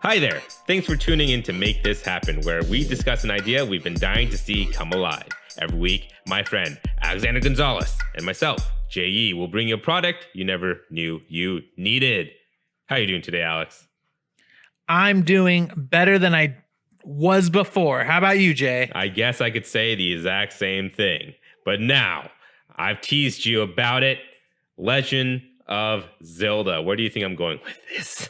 Hi there. Thanks for tuning in to Make This Happen, where we discuss an idea we've been dying to see come alive. Every week, my friend Alexander Gonzalez and myself, J.E., will bring you a product you never knew you needed. How are you doing today, Alex? I'm doing better than I was before. How about you, Jay? I guess I could say the exact same thing. But now, I've teased you about it. Legend of Zelda. Where do you think I'm going with this?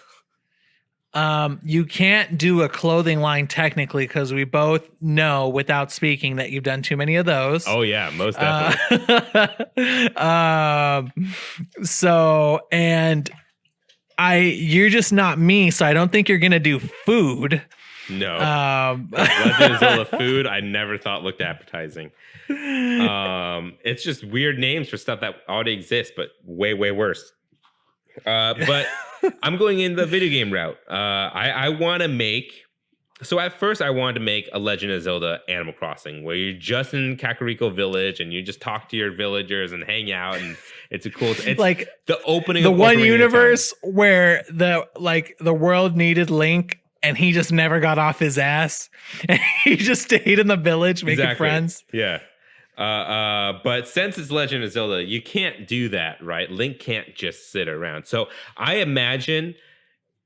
You can't do a clothing line technically because we both know without speaking that you've done too many of those. Oh, yeah, most definitely. You're just not me, so I don't think you're gonna do food. No. Legend of Zelda food, I never thought looked appetizing. It's just weird names for stuff that already exists, but way, way worse. But I'm going in the video game route. I want to make... So at first, I wanted to make a Legend of Zelda Animal Crossing, where you're just in Kakariko Village and you just talk to your villagers and hang out, and it's a cool... It's like the opening the of one Ocarina universe where the world needed Link and he just never got off his ass and he just stayed in the village making friends. Yeah. But since it's Legend of Zelda, you can't do that, right? Link can't just sit around. So I imagine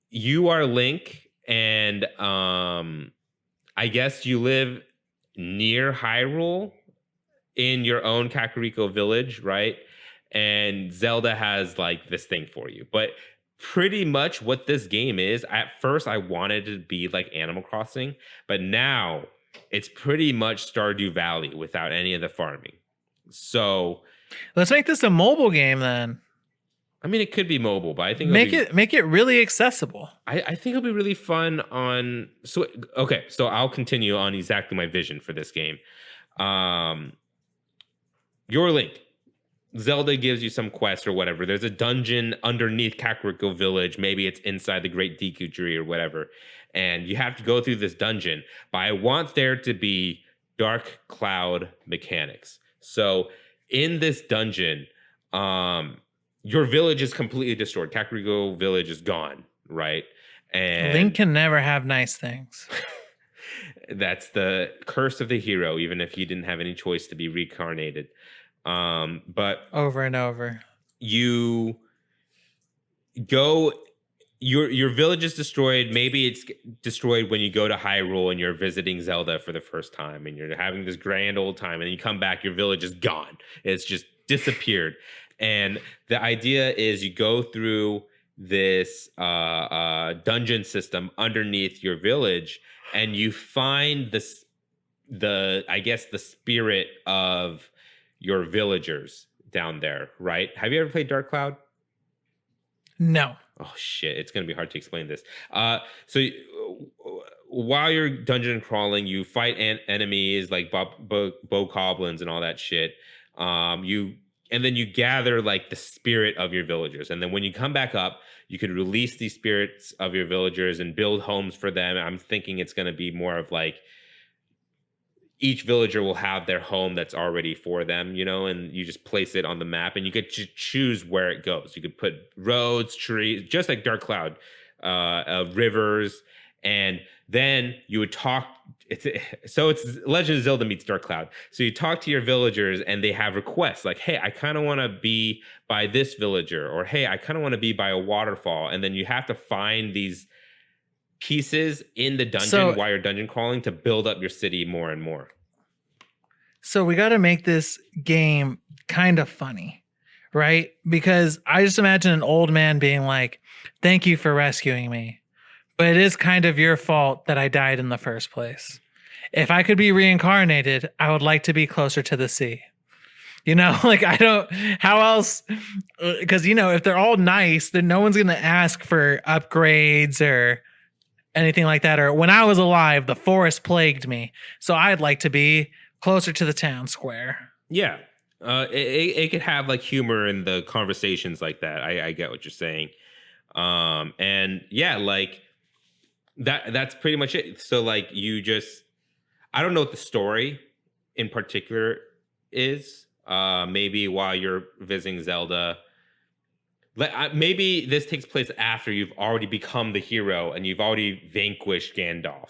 you are Link, and I guess you live near Hyrule in your own Kakariko village, right? And Zelda has like this thing for you. But pretty much what this game is, at first I wanted it to be like Animal Crossing, but now it's pretty much Stardew Valley without any of the farming. So let's make this a mobile game then. I mean, it could be mobile, but I think make it really accessible. I think it'll be really fun on. So I'll continue on exactly my vision for this game. Your Link. Zelda gives you some quest or whatever. There's a dungeon underneath Kakariko Village. Maybe it's inside the Great Deku Tree or whatever. And you have to go through this dungeon. But I want there to be dark cloud mechanics. So in this dungeon, your village is completely destroyed. Kakariko Village is gone, right? And Link can never have nice things. That's the curse of the hero, even if he didn't have any choice to be reincarnated. But over and over, you go, your village is destroyed. Maybe it's destroyed when you go to Hyrule and you're visiting Zelda for the first time and you're having this grand old time, and then you come back, your village is gone. It's just disappeared. And the idea is you go through this dungeon system underneath your village, and you find the spirit of your villagers down there, right? Have you ever played Dark Cloud? No. Oh shit, it's gonna be hard to explain this. So while you're dungeon crawling, you fight enemies like bokoblins and all that shit. And then you gather like the spirit of your villagers, and then when you come back up, you could release these spirits of your villagers and build homes for them. I'm thinking it's gonna be more of like, each villager will have their home that's already for them, and you just place it on the map, and you get to choose where it goes. You could put roads, trees, just like Dark Cloud, rivers, and then you would talk. It's Legend of Zelda meets Dark Cloud. So you talk to your villagers, and they have requests like, "Hey, I kind of want to be by this villager," or "Hey, I kind of want to be by a waterfall," and then you have to find these pieces in the dungeon while you're dungeon crawling to build up your city more and more. So we got to make this game kind of funny, right? Because I just imagine an old man being like, "Thank you for rescuing me, but it is kind of your fault that I died in the first place. If I could be reincarnated, I would like to be closer to the sea." Like I don't, how else? Because, if they're all nice, then no one's going to ask for upgrades or anything like that. Or when I was alive, the forest plagued me, so I'd like to be closer to the town square. Yeah. It could have like humor in the conversations like that. I get what you're saying. And yeah, like that's pretty much it. So like I don't know what the story in particular is. Maybe while you're visiting Zelda, maybe this takes place after you've already become the hero and you've already vanquished Ganondorf,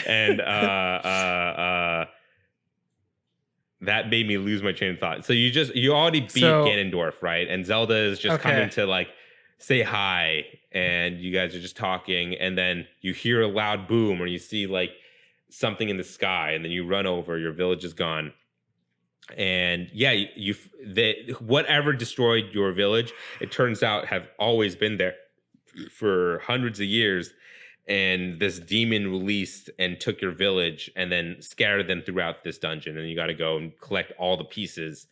and that made me lose my train of thought. So you already beat So Ganondorf, right? And Zelda is just coming okay. to like say hi, and you guys are just talking, and then you hear a loud boom, or you see like something in the sky, and then you run over. Your village is gone, and yeah, whatever destroyed your village, it turns out have always been there for hundreds of years, and this demon released and took your village and then scattered them throughout this dungeon, and you got to go and collect all the pieces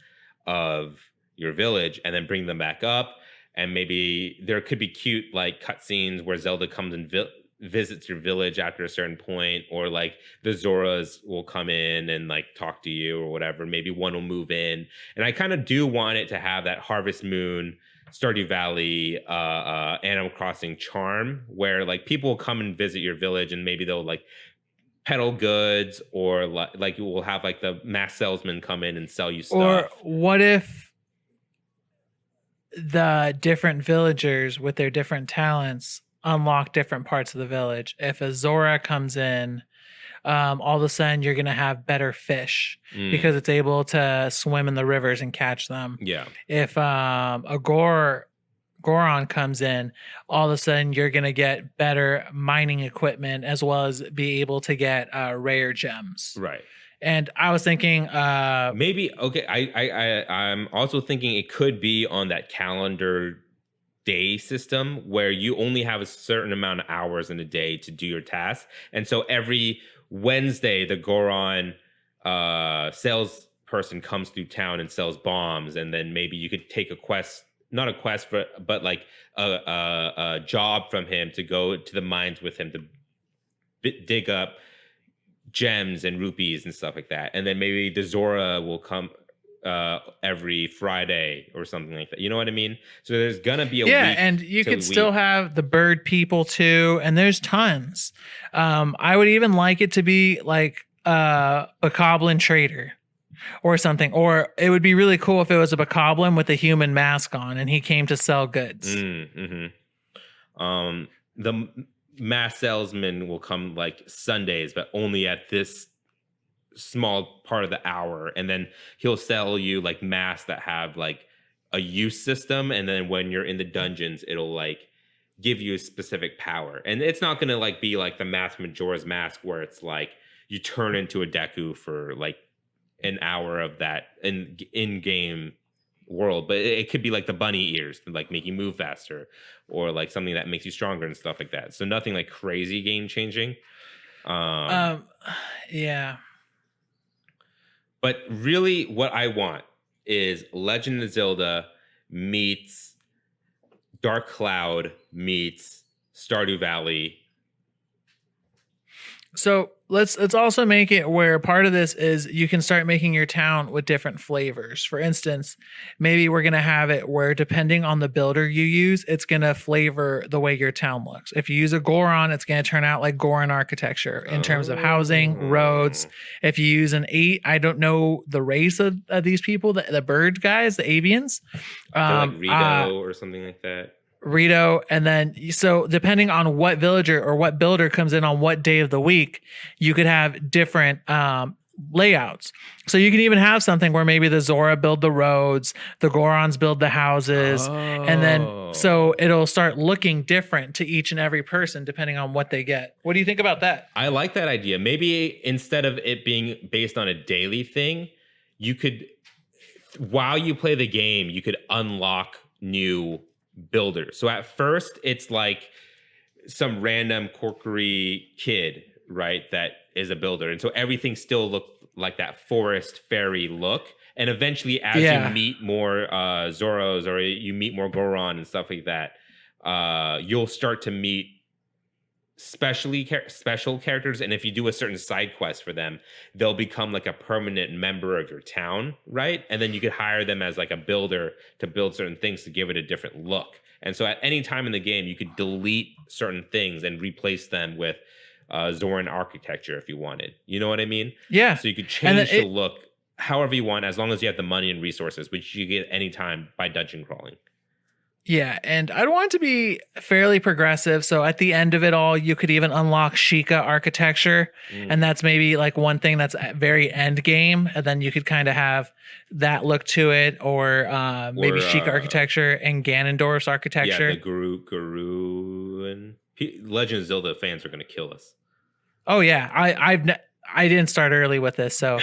of your village and then bring them back up. And maybe there could be cute like cutscenes where Zelda comes and visits your village after a certain point, or like the Zoras will come in and like talk to you or whatever. Maybe one will move in, and I kind of do want it to have that Harvest Moon, Stardew Valley, Animal Crossing charm, where like people will come and visit your village, and maybe they'll like peddle goods, or like you will have like the mass salesman come in and sell you stuff. Or what if the different villagers with their different talents unlock different parts of the village? If a Zora comes in, all of a sudden you're going to have better fish because it's able to swim in the rivers and catch them. Yeah. If a Goron comes in, all of a sudden you're going to get better mining equipment as well as be able to get rare gems. Right. And I was thinking maybe okay. I'm also thinking it could be on that calendar day system where you only have a certain amount of hours in a day to do your task, and so every Wednesday the Goron salesperson comes through town and sells bombs, and then maybe you could take a quest, not a quest, but like a job from him to go to the mines with him to dig up gems and rupees and stuff like that. And then maybe the Zora will come every Friday or something like that. You know what I mean? So there's gonna be a week, and you could still have the bird people too, and there's tons. I would even like it to be like a Bokoblin trader or something, or it would be really cool if it was a Bokoblin with a human mask on and he came to sell goods. The mass salesman will come like Sundays, but only at this small part of the hour, and then he'll sell you like masks that have like a use system, and then when you're in the dungeons it'll like give you a specific power. And it's not gonna like be like the Mask Majora's Mask where it's like you turn into a Deku for like an hour of that in-game world, but it could be like the bunny ears to like make you move faster, or like something that makes you stronger and stuff like that. So nothing like crazy game changing. Yeah. But really what I want is Legend of Zelda meets Dark Cloud meets Stardew Valley. So let's also make it where part of this is you can start making your town with different flavors. For instance, maybe we're going to have it where depending on the builder you use, it's going to flavor the way your town looks. If you use a Goron, it's going to turn out like Goron architecture in terms of housing, roads. If you use I don't know the race of these people, the bird guys, the avians. Like Rito or something like that. Rito, and then so depending on what villager or what builder comes in on what day of the week, you could have different layouts. So you can even have something where maybe the Zora build the roads, the Gorons build the houses, and then so it'll start looking different to each and every person depending on what they get. What do you think about that? I like that idea. Maybe instead of it being based on a daily thing, you could, while you play the game, you could unlock new builders. So at first it's like some random corkery kid, right, that is a builder, and so everything still looked like that forest fairy look. And eventually as you meet more Zoros, or you meet more Goron and stuff like that, you'll start to meet special characters, and if you do a certain side quest for them, they'll become like a permanent member of your town, right? And then you could hire them as like a builder to build certain things to give it a different look. And so at any time in the game you could delete certain things and replace them with Zoran architecture if you wanted. You know what I mean? Yeah. So you could change the look however you want, as long as you have the money and resources, which you get anytime by dungeon crawling. Yeah, and I'd want it to be fairly progressive. So at the end of it all, you could even unlock Sheikah architecture, and that's maybe like one thing that's at very end game, and then you could kind of have that look to it, or maybe Sheikah architecture and Ganondorf's architecture. Yeah, the Guru and Legend of Zelda fans are going to kill us. Oh yeah, I didn't start early with this, so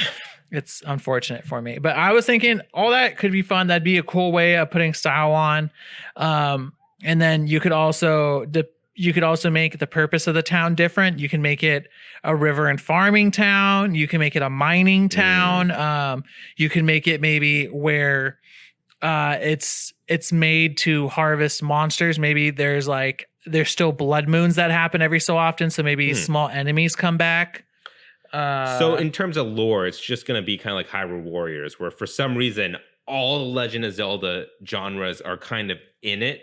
it's unfortunate for me. But I was thinking all that could be fun. That'd be a cool way of putting style on. And then you could also make the purpose of the town different. You can make it a river and farming town. You can make it a mining town. You can make it maybe where it's made to harvest monsters. Maybe there's still blood moons that happen every so often, so maybe small enemies come back. So in terms of lore, it's just going to be kind of like Hyrule Warriors, where for some reason all the Legend of Zelda genres are kind of in it.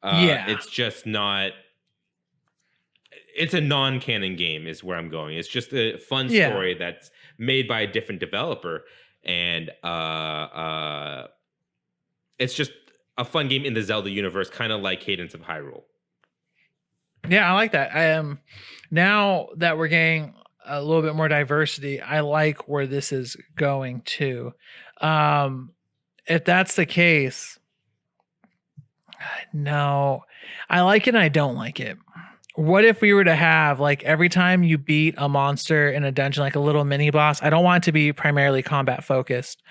It's just not. It's a non-canon game, is where I'm going. It's just a fun story that's made by a different developer, and it's just a fun game in the Zelda universe, kind of like Cadence of Hyrule. Yeah, I like that. Now that we're getting a little bit more diversity, I like where this is going too. If that's the case, no, I like it and I don't like it. What if we were to have like every time you beat a monster in a dungeon, like a little mini boss? I don't want it to be primarily combat focused.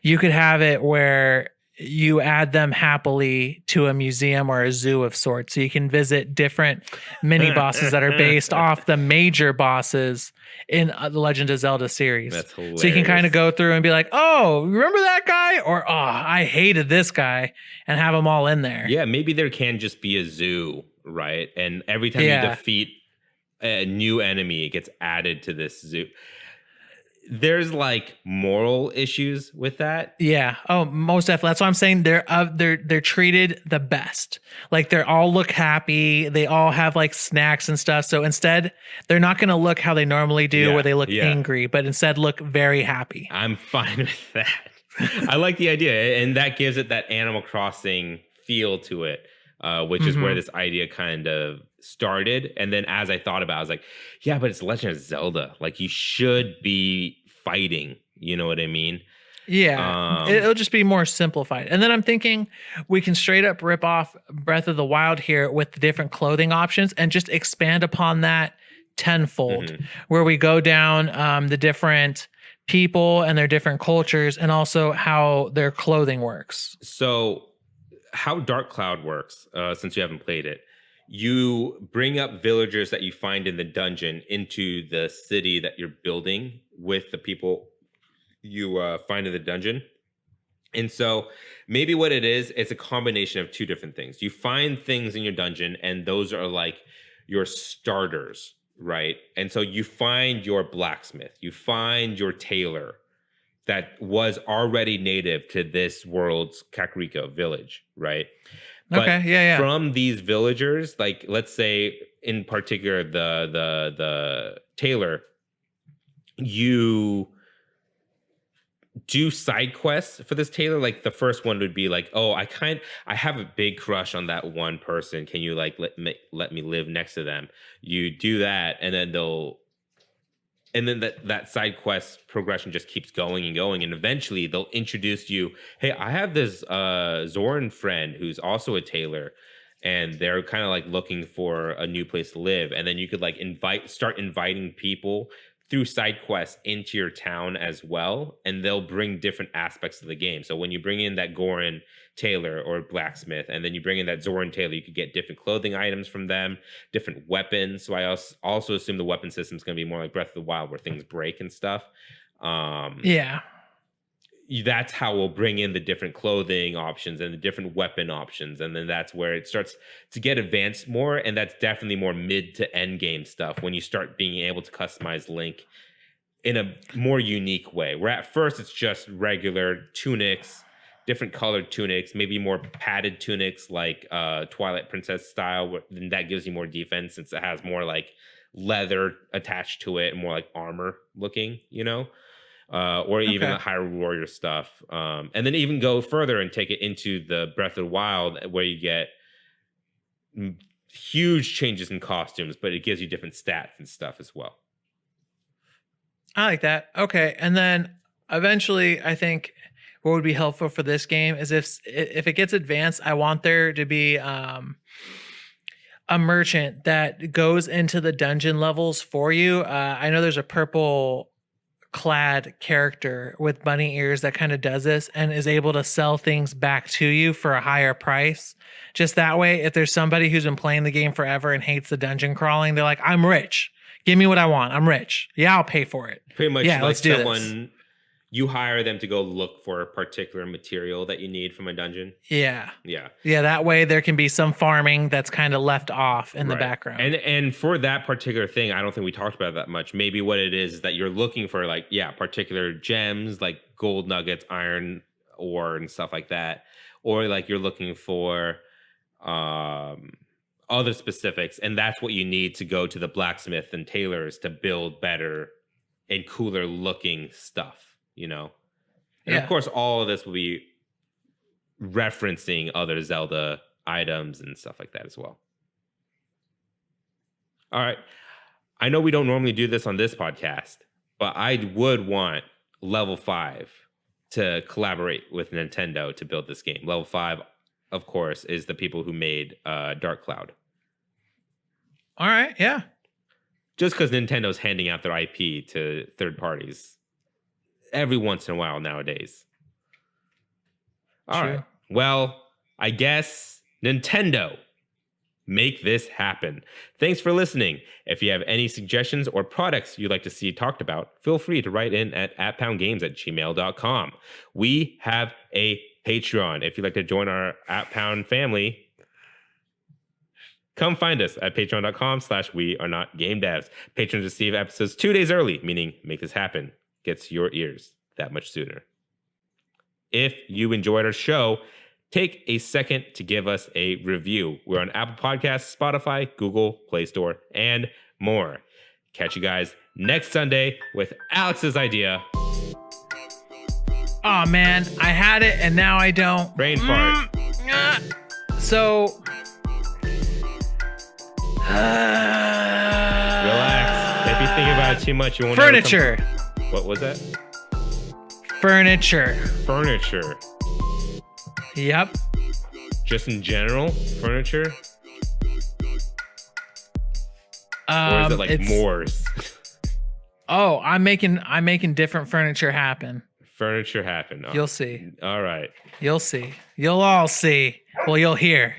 You could have it where you add them happily to a museum or a zoo of sorts. So you can visit different mini bosses that are based off the major bosses in the Legend of Zelda series. That's hilarious. So you can kind of go through and be like, oh, remember that guy? Or, oh, I hated this guy, and have them all in there. Yeah, maybe there can just be a zoo, right? And every time you defeat a new enemy, it gets added to this zoo. There's like moral issues with that. Yeah. Oh, most definitely. That's why I'm saying they're treated the best. Like they all look happy. They all have like snacks and stuff. So instead, they're not going to look how they normally do, where they look angry, but instead look very happy. I'm fine with that. I like the idea, and that gives it that Animal Crossing feel to it, which is where this idea kind of started. And then as I thought about it, I was like, yeah, but it's Legend of Zelda. Like you should be fighting. You know what I mean? Yeah. It'll just be more simplified. And then I'm thinking we can straight up rip off Breath of the Wild here with the different clothing options and just expand upon that tenfold, where we go down the different people and their different cultures, and also how their clothing works. So how Dark Cloud works, since you haven't played it, you bring up villagers that you find in the dungeon into the city that you're building with the people you find in the dungeon. And so maybe what it is, it's a combination of two different things. You find things in your dungeon, and those are like your starters, right? And so you find your blacksmith, you find your tailor that was already native to this world's Kakariko village, right? But from these villagers, like let's say in particular the tailor, you do side quests for this tailor. Like the first one would be like, oh, I have a big crush on that one person. Can you like let me live next to them? You do that, and then that side quest progression just keeps going and going, and eventually they'll introduce you. Hey, I have this Zoran friend who's also a tailor, and they're kind of like looking for a new place to live. And then you could like start inviting people through side quests into your town as well, and they'll bring different aspects of the game. So when you bring in that Goron tailor or blacksmith, and then you bring in that Zoran tailor, you could get different clothing items from them, different weapons. So I also assume the weapon system is going to be more like Breath of the Wild, where things break and stuff. That's how we'll bring in the different clothing options and the different weapon options, and then that's where it starts to get advanced more. And that's definitely more mid to end game stuff, when you start being able to customize Link in a more unique way, where at first it's just regular tunics, different colored tunics, maybe more padded tunics like Twilight Princess style, then that gives you more defense since it has more like leather attached to it and more like armor looking, you know? or even Okay. the Hyrule Warrior stuff. And then even go further and take it into the Breath of the Wild, where you get huge changes in costumes, but it gives you different stats and stuff as well. I like that. Okay. And then eventually, I think what would be helpful for this game is if it gets advanced, I want there to be a merchant that goes into the dungeon levels for you. I know there's a purple clad character with bunny ears that kind of does this and is able to sell things back to you for a higher price. Just that way, if there's somebody who's been playing the game forever and hates the dungeon crawling, they're like, I'm rich. Give me what I want. I'm rich. Yeah, I'll pay for it. Pretty much Yeah, like let's do someone this. you hire them to go look for a particular material that you need from a dungeon. Yeah. Yeah. Yeah, that way there can be some farming that's kind of left off in the Right. background. And for that particular thing, I don't think we talked about it that much. Maybe what it is that you're looking for, like, particular gems, like gold nuggets, iron ore, and stuff like that. Or like you're looking for other specifics, and that's what you need to go to the blacksmith and tailors to build better and cooler looking stuff, And of course, all of this will be referencing other Zelda items and stuff like that as well. All right. I know we don't normally do this on this podcast, but I would want Level 5 to collaborate with Nintendo to build this game. Level 5, of course, is the people who made Dark Cloud. All right, yeah. Just because Nintendo's handing out their IP to third parties every once in a while nowadays. All True. right. Well, I guess Nintendo, make this happen. Thanks for listening. If you have any suggestions or products you'd like to see talked about, feel free to write in at @poundgames@gmail.com. We have a Patreon. If you'd like to join our @pound family, come find us at patreon.com/wearenotgamedevs. Patrons receive episodes 2 days early, meaning make this happen gets to your ears that much sooner. If you enjoyed our show, take a second to give us a review. We're on Apple Podcasts, Spotify, Google, Play Store, and more. Catch you guys next Sunday with Alex's idea. Oh man, I had it and now I don't. Brain fart. So Relax. If you think about it too much, you won't. Furniture. What was that? Furniture. Furniture. Yep. Just in general, furniture. Or is it like Moors? Oh, I'm making different furniture happen. Furniture happen. You'll see. All right. You'll see. You'll all see. Well, you'll hear.